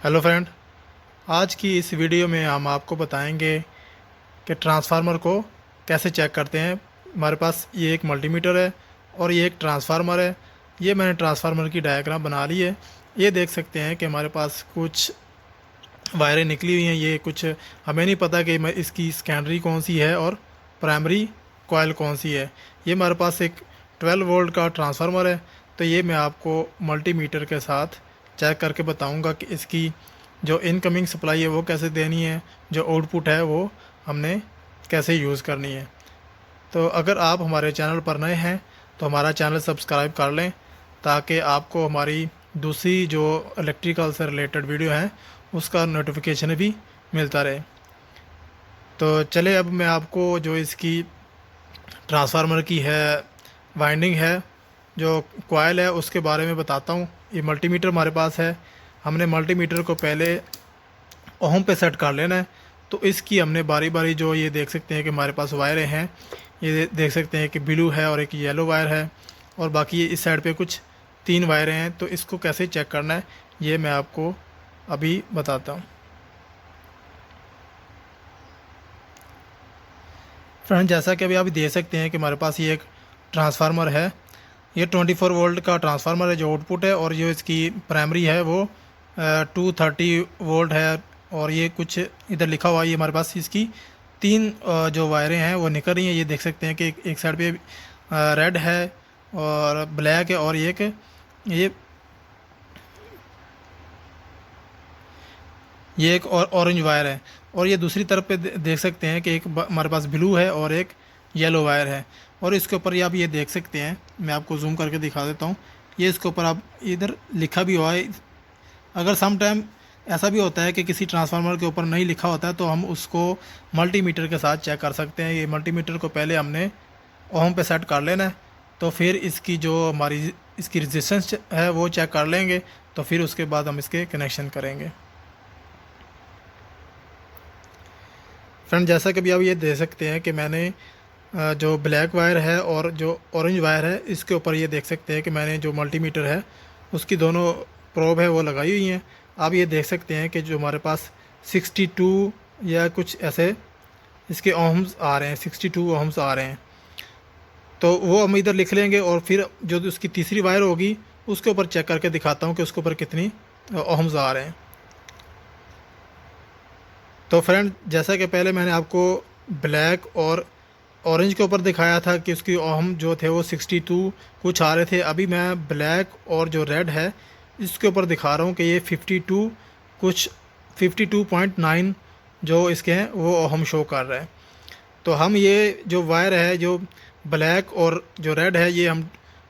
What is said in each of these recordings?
Hello friend. आज की इस वीडियो में हम आपको बताएंगे कि ट्रांसफार्मर को कैसे चेक करते हैं। हमारे पास ये एक मल्टीमीटर है और ये एक ट्रांसफार्मर है। ये मैंने ट्रांसफार्मर की डायग्राम बना ली है। ये देख सकते हैं कि हमारे पास कुछ वायरें निकली हुई हैं। ये कुछ हमें नहीं पता कि इसकी सेकेंडरी कौन सी है और प्राइमरी कॉइल कौन सी है। ये हमारे पास एक 12 वोल्ट का ट्रांसफार्मर है। तो ये मैं आपको मल्टीमीटर के साथ चेक करके बताऊंगा कि इसकी जो इनकमिंग सप्लाई है वो कैसे देनी है, जो आउटपुट है वो हमने कैसे यूज़ करनी है। तो अगर आप हमारे चैनल पर नए हैं तो हमारा चैनल सब्सक्राइब कर लें ताकि आपको हमारी दूसरी जो इलेक्ट्रिकल से रिलेटेड वीडियो हैं उसका नोटिफिकेशन भी मिलता रहे। तो चले अब मैं आपको जो इसकी ट्रांसफार्मर की है वाइंडिंग है, जो कॉइल है, उसके बारे में बताता हूँ। ये मल्टीमीटर हमारे पास है। हमने मल्टीमीटर को पहले ओम पे सेट कर लेना है। तो इसकी हमने बारी बारी जो ये देख सकते हैं कि हमारे पास वायरें हैं। ये देख सकते हैं कि ब्लू है और एक येलो वायर है और बाकी इस साइड पे कुछ 3 वायरें हैं। तो इसको कैसे चेक करना है ये मैं आपको अभी बताता हूँ। फ्रेंड, जैसा कि अभी आप देख सकते हैं कि हमारे पास ये एक ट्रांसफार्मर है। ये 24 वोल्ट का ट्रांसफार्मर है जो आउटपुट है, और जो इसकी प्राइमरी है वो 230 वोल्ट है। और ये कुछ इधर लिखा हुआ है। ये हमारे पास इसकी 3 जो वायरें हैं वो निकल रही हैं। ये देख सकते हैं कि एक साइड पे रेड है और ब्लैक है, और ये एक और ऑरेंज वायर है। और ये दूसरी तरफ पे देख सकते हैं कि एक हमारे पास ब्लू है और एक येलो वायर है। और इसके ऊपर ये आप ये देख सकते हैं, मैं आपको जूम करके दिखा देता हूँ। ये इसके ऊपर आप इधर लिखा भी हुआ है। अगर सम टाइम ऐसा भी होता है कि किसी ट्रांसफार्मर के ऊपर नहीं लिखा होता है तो हम उसको मल्टीमीटर के साथ चेक कर सकते हैं। ये मल्टीमीटर को पहले हमने ओम पे सेट कर लेना है। तो फिर इसकी जो हमारी इसकी रेजिस्टेंस है वो चेक कर लेंगे। तो फिर उसके बाद हम इसके कनेक्शन करेंगे। फ्रेंड, जैसा कि अभी आप ये देख सकते हैं कि मैंने जो ब्लैक वायर है और जो ऑरेंज वायर है इसके ऊपर ये देख सकते हैं कि मैंने जो मल्टीमीटर है उसकी दोनों प्रोब है वो लगाई हुई हैं। आप ये देख सकते हैं कि जो हमारे पास 62 या कुछ ऐसे इसके ओम्स आ रहे हैं, 62 ओम्स आ रहे हैं। तो वो हम इधर लिख लेंगे और फिर जो उसकी तीसरी वायर होगी उसके ऊपर चेक करके दिखाता हूँ कि उसके ऊपर कितनी ओम्स आ रहे हैं। तो फ्रेंड, जैसा कि पहले मैंने आपको ब्लैक और ऑरेंज के ऊपर दिखाया था कि उसकी ओहम जो थे वो 62 कुछ आ रहे थे। अभी मैं ब्लैक और जो रेड है इसके ऊपर दिखा रहा हूँ कि ये 52 कुछ 52.9 जो इसके हैं वो ओहम शो कर रहे हैं। तो हम ये जो वायर है, जो ब्लैक और जो रेड है, ये हम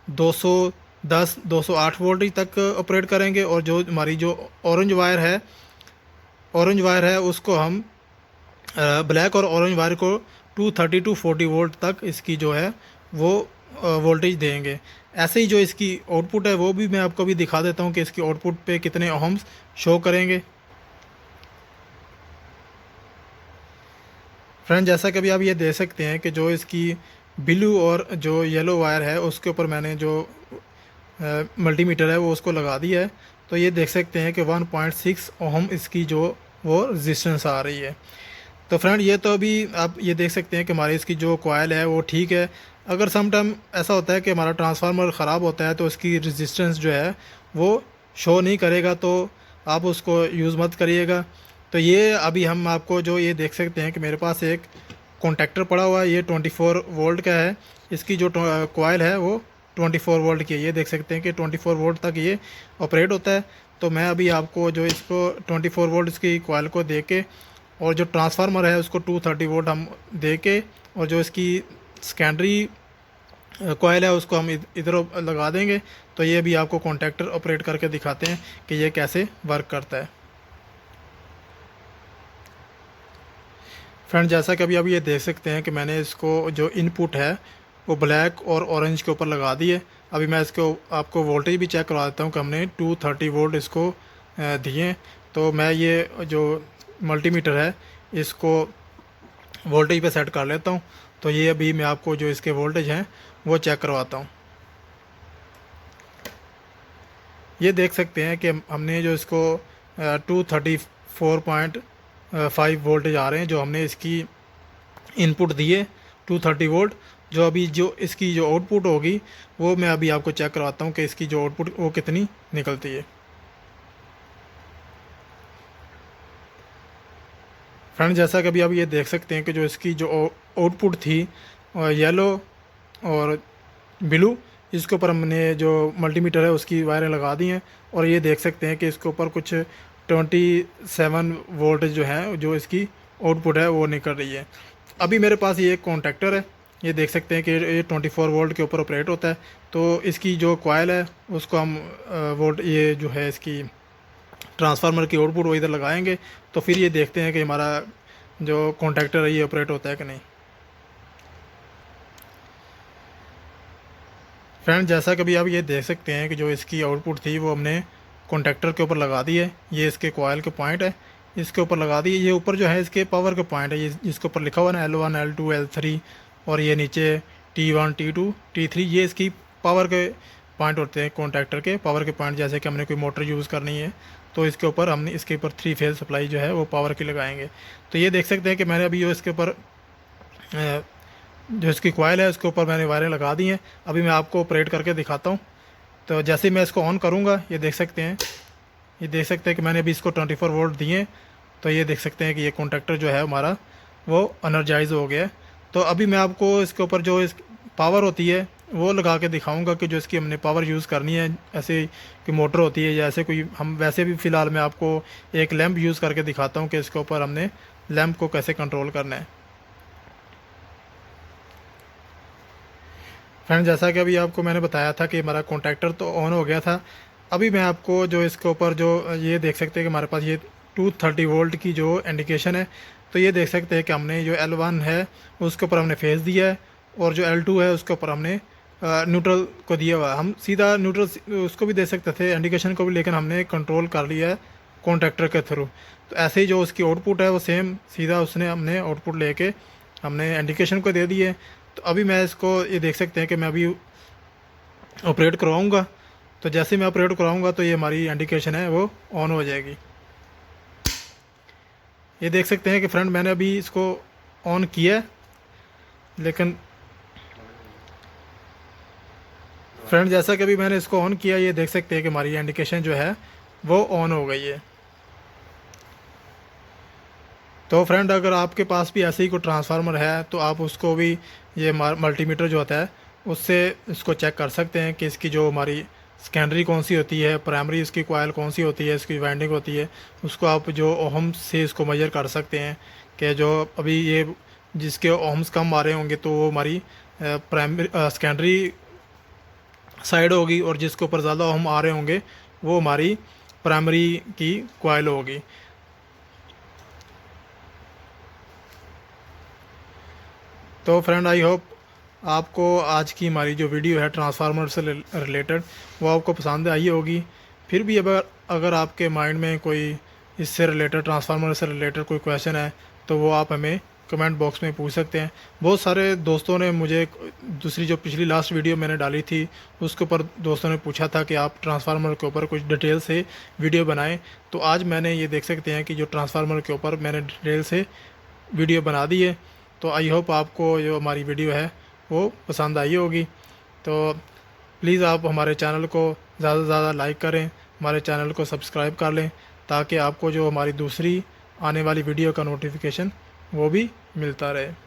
210 208 वोल्ट तक ऑपरेट करेंगे। और जो हमारी जो ऑरेंज वायर है उसको हम ब्लैक और ऑरेंज वायर को 230 टू 40 वोल्ट तक इसकी जो है वो वोल्टेज देंगे। ऐसे ही जो इसकी आउटपुट है वो भी मैं आपको भी दिखा देता हूँ कि इसकी आउटपुट पे कितने ओहम्स शो करेंगे। फ्रेंड, जैसा कि अभी आप ये देख सकते हैं कि जो इसकी ब्लू और जो येलो वायर है उसके ऊपर मैंने जो मल्टीमीटर है वो उसको लगा दिया है। तो ये देख सकते हैं कि 1.6 ओहम इसकी जो वो रेजिस्टेंस आ रही है। तो फ्रेंड, ये तो अभी आप ये देख सकते हैं कि हमारी इसकी जो कॉइल है वो ठीक है। अगर सम टाइम ऐसा होता है कि हमारा ट्रांसफार्मर ख़राब होता है तो इसकी रेजिस्टेंस जो है वो शो नहीं करेगा, तो आप उसको यूज़ मत करिएगा। तो ये अभी हम आपको जो ये देख सकते हैं कि मेरे पास एक कॉन्टैक्टर पड़ा हुआ है। ये 24 वोल्ट का है। इसकी जो कॉइल है वो 24 वोल्ट की है। ये देख सकते हैं कि 24 वोल्ट तक ये ऑपरेट होता है। तो मैं अभी आपको जो इसको 24 वोल्ट इसकी कॉइल को दे के और जो ट्रांसफार्मर है उसको 230 वोल्ट हम दे के और जो इसकी सेकेंडरी कॉइल है उसको हम इधर लगा देंगे। तो ये भी आपको कॉन्टैक्टर ऑपरेट करके दिखाते हैं कि ये कैसे वर्क करता है। फ्रेंड, जैसा कि अभी ये देख सकते हैं कि मैंने इसको जो इनपुट है वो ब्लैक और ऑरेंज के ऊपर लगा दी है। अभी मैं इसको आपको वोल्टेज भी चेक करवा देता हूँ कि हमने 230 वोल्ट इसको दिए। तो मैं ये जो मल्टीमीटर है इसको वोल्टेज पे सेट कर लेता हूँ। तो ये अभी मैं आपको जो इसके वोल्टेज हैं वो चेक करवाता हूँ। ये देख सकते हैं कि हमने जो इसको 234.5 वोल्टेज आ रहे हैं जो हमने इसकी इनपुट दिए 230 वोल्ट। जो अभी जो इसकी जो आउटपुट होगी वो मैं अभी आपको चेक करवाता हूँ कि इसकी जो आउटपुट वो कितनी निकलती है। फ्रेंड जैसा कि अभी आप ये देख सकते हैं कि जो इसकी जो आउटपुट थी येलो और ब्लू, इसके ऊपर हमने जो मल्टीमीटर है उसकी वायरें लगा दी हैं और ये देख सकते हैं कि इसके ऊपर कुछ 27 वोल्ट जो है जो इसकी आउटपुट है वो निकल रही है। अभी मेरे पास ये एक कॉन्टैक्टर है, ये देख सकते हैं कि ये 24 वोल्ट के ऊपर ऑपरेट होता है। तो इसकी जो कॉइल है उसको हम वोल्ट ये जो है इसकी ट्रांसफार्मर की आउटपुट वो इधर लगाएंगे तो फिर ये देखते हैं कि हमारा जो कॉन्टैक्टर है ये ऑपरेट होता है कि नहीं। फ्रेंड जैसा कि अभी आप ये देख सकते हैं कि जो इसकी आउटपुट थी वो हमने कॉन्टैक्टर के ऊपर लगा दी है। ये इसके कॉइल के पॉइंट है, इसके ऊपर लगा दी। ये ऊपर जो है इसके पावर के पॉइंट है, ये जिसके ऊपर लिखा हुआ है L1 L2 L3 और ये नीचे T1 T2 T3 ये इसकी पावर के पॉइंट होते हैं कॉन्टैक्टर के पावर के पॉइंट। जैसे कि हमने कोई मोटर यूज़ करनी है तो इसके ऊपर हमने इसके ऊपर 3 फेज सप्लाई जो है वो पावर की लगाएंगे। तो ये देख सकते हैं कि मैंने अभी जो इसके ऊपर जो इसकी कॉइल है उसके ऊपर मैंने वायरें लगा दी हैं। अभी मैं आपको ऑपरेट करके दिखाता हूँ। तो जैसे ही मैं इसको ऑन करूँगा ये देख सकते हैं कि मैंने अभी इसको 24 वोल्ट दिए। तो ये देख सकते हैं कि ये कॉन्टैक्टर जो है हमारा वो एनर्जाइज हो गया है। तो अभी मैं आपको इसके ऊपर जो इस पावर होती है वो लगा के दिखाऊंगा कि जो इसकी हमने पावर यूज़ करनी है, ऐसे कि मोटर होती है या ऐसे कोई हम वैसे भी फ़िलहाल मैं आपको एक लैंप यूज़ करके दिखाता हूँ कि इसके ऊपर हमने लैंप को कैसे कंट्रोल करना है। फ्रेंड जैसा कि अभी आपको मैंने बताया था कि हमारा कॉन्टैक्टर तो ऑन हो गया था। अभी मैं आपको जो इसके ऊपर जो ये देख सकते हैं कि हमारे पास ये 230 वोल्ट की जो इंडिकेशन है। तो ये देख सकते हैं कि हमने जो L1 है उसके ऊपर हमने फेस दिया है और जो L2 है उसके ऊपर हमने न्यूट्रल को दिया हुआ है। हम सीधा न्यूट्रल उसको भी दे सकते थे इंडिकेशन को भी, लेकिन हमने कंट्रोल कर लिया है कॉन्टैक्टर के थ्रू। तो ऐसे ही जो उसकी आउटपुट है वो सेम सीधा उसने हमने आउटपुट लेके हमने इंडिकेशन को दे दी है। तो अभी मैं इसको ये देख सकते हैं कि मैं अभी ऑपरेट करवाऊँगा। तो जैसे ही मैं ऑपरेट कराऊँगा तो ये हमारी इंडिकेशन है वो ऑन हो जाएगी। ये देख सकते हैं कि फ्रेंड मैंने अभी इसको ऑन किया है, लेकिन फ्रेंड जैसा कि अभी मैंने इसको ऑन किया ये देख सकते हैं कि हमारी इंडिकेशन जो है वो ऑन हो गई है। तो फ्रेंड अगर आपके पास भी ऐसे ही कोई ट्रांसफार्मर है तो आप उसको भी ये मल्टीमीटर जो होता है उससे इसको चेक कर सकते हैं कि इसकी जो हमारी सेकेंडरी कौन सी होती है, प्राइमरी इसकी कॉइल कौन सी होती है, इसकी वाइंडिंग होती है, उसको आप जो ओहम से इसको मेजर कर सकते हैं कि जो अभी ये जिसके ओहम्स कम आ रहे होंगे तो वो हमारी प्राइमरी सेकेंडरी साइड होगी और जिसके ऊपर ज़्यादा ओहम आ रहे होंगे वो हमारी प्राइमरी की कॉइल होगी। तो फ्रेंड आई होप आपको आज की हमारी जो वीडियो है ट्रांसफार्मर से रिलेटेड वो आपको पसंद आई होगी। फिर भी अगर आपके माइंड में कोई इससे रिलेटेड ट्रांसफार्मर से रिलेटेड कोई क्वेश्चन है तो वो आप हमें कमेंट बॉक्स में पूछ सकते हैं। बहुत सारे दोस्तों ने मुझे दूसरी जो पिछली लास्ट वीडियो मैंने डाली थी उसके ऊपर दोस्तों ने पूछा था कि आप ट्रांसफार्मर के ऊपर कुछ डिटेल से वीडियो बनाएं। तो आज मैंने ये देख सकते हैं कि जो ट्रांसफार्मर के ऊपर मैंने डिटेल से वीडियो बना दी है। तो आई होप आपको जो हमारी वीडियो है वो पसंद आई होगी। तो प्लीज़ आप हमारे चैनल को ज़्यादा से ज़्यादा लाइक करें, हमारे चैनल को सब्सक्राइब कर लें ताकि आपको जो हमारी दूसरी आने वाली वीडियो का नोटिफिकेशन वो भी मिलता रहे।